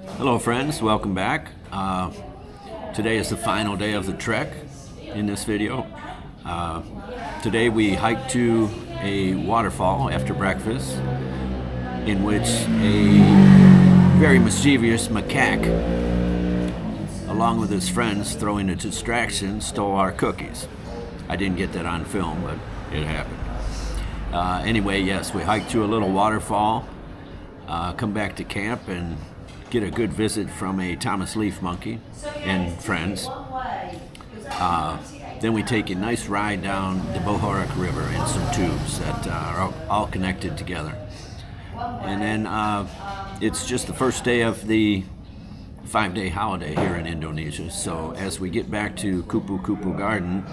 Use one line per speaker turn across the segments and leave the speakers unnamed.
Hello friends, welcome back. Today is the final day of the trek in this video. Today we hiked to a waterfall after breakfast in which a very mischievous macaque, along with his friends throwing a distraction, stole our cookies. I didn't get that on film, but it happened. Anyway, yes, we hiked to a little waterfall, come back to camp and get a good visit from a Thomas Leaf monkey and friends. Then we take a nice ride down the Bohorok River in some tubes that are all connected together. And then it's just the first day of the 5-day holiday here in Indonesia. So as we get back to Kupu-Kupu Garden,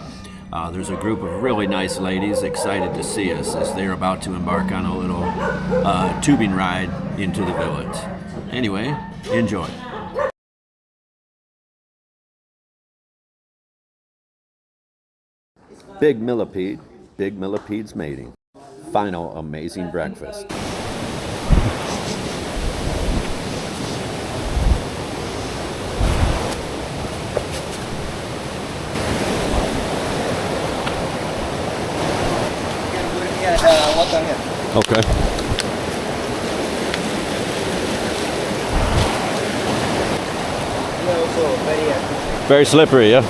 there's a group of really nice ladies excited to see us as they're about to embark on a little tubing ride into the village. Anyway, enjoy. Big millipedes mating. Final amazing breakfast. Okay. Very slippery, yeah?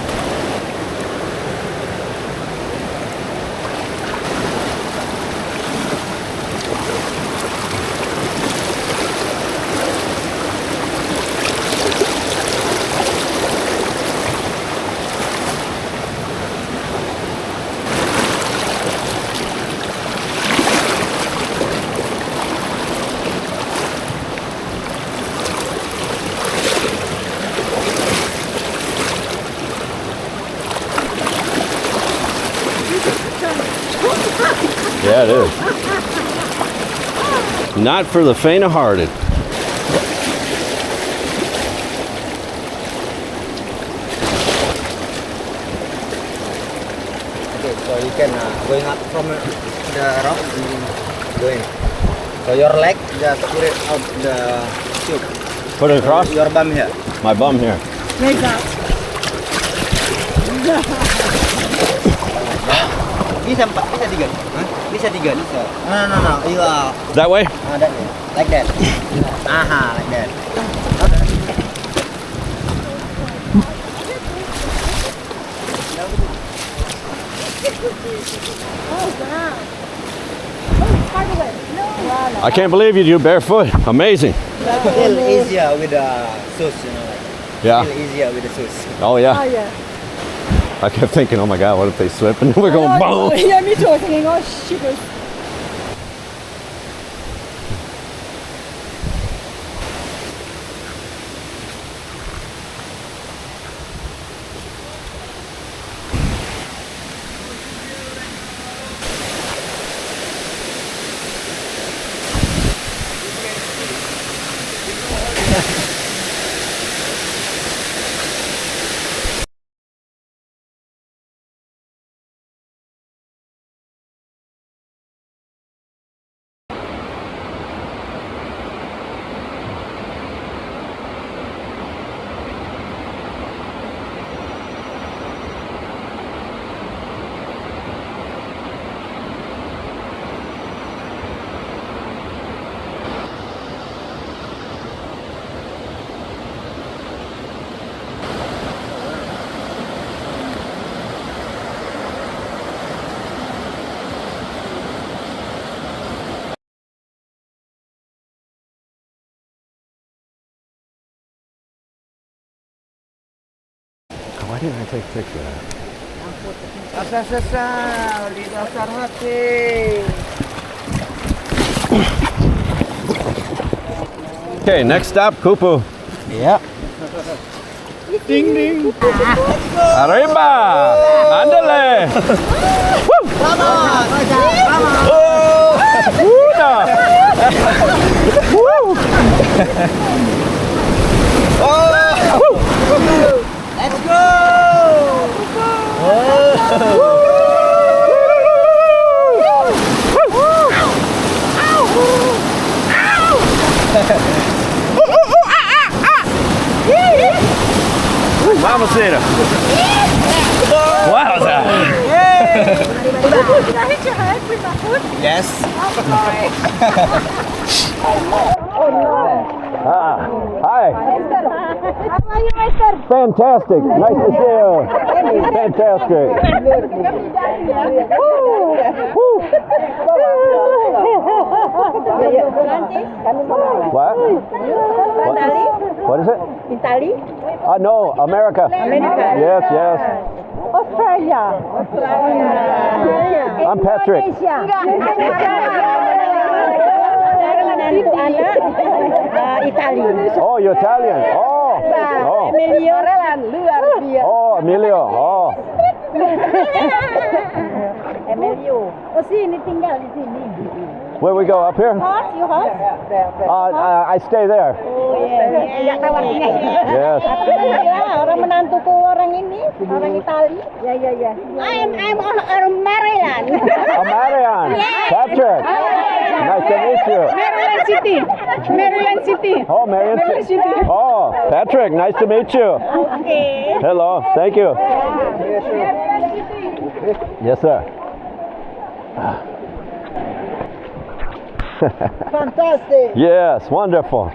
Yeah, it is. Not for the faint-of-hearted.
Okay, so you can going up from the rock and going. So your leg just put it out the tube.
Put it across?
Your bum here.
My bum here.
Like that.
Bisa 4, bisa 3. Hah? Bisa 3, bisa. No. You are
That way?
that way. Like that. Aha, like that. Okay.
Oh, wow. Oh, far away. No. Wow.
I can't believe you do barefoot. Amazing.
Still easier with the shoes, you know. Like,
Yeah.
Still easier with the shoes.
Oh, yeah.
Oh, yeah.
I kept thinking, oh my God, what if they slip? And we're going, boom.
Yeah, me too. I was thinking, oh, shivers.
Why didn't I take a picture of that?
Asal di dasar hati.
Okay, next stop, Kupu.
Yeah.
Ding, ding. Arriba! Andale! Woo!
Vamos.
Oh! Una! Woo!
Oh! Let's go!
Buonasera. Wowza.
Did I hit your head with my foot?
Yes.
I'm sorry.
Hi.
How are you, mister?
Fantastic. Nice to see you. Fantastic. What? What is it?
Italy?
No, America.
America.
Yes, yes.
Australia.
I'm Patrick.
Italy.
Oh, you're Italian. Oh. Oh. Oh, Emilio. Oh.
Emilio. Oh, sini tinggal di sini.
Where we go? Up here?
House, you house?
I stay there.
Oh, iya.
Yes.
Orang menantuku orang ini, orang Itali. Ya, ya, ya. I'm orang Maryland.
Marian. Patrick. Nice to meet you.
Maryland City. Maryland City.
Oh, Marion. Oh, Patrick. Nice to meet you.
Okay.
Hello. Thank you. Yes, sir.
Fantastic.
Yes, wonderful.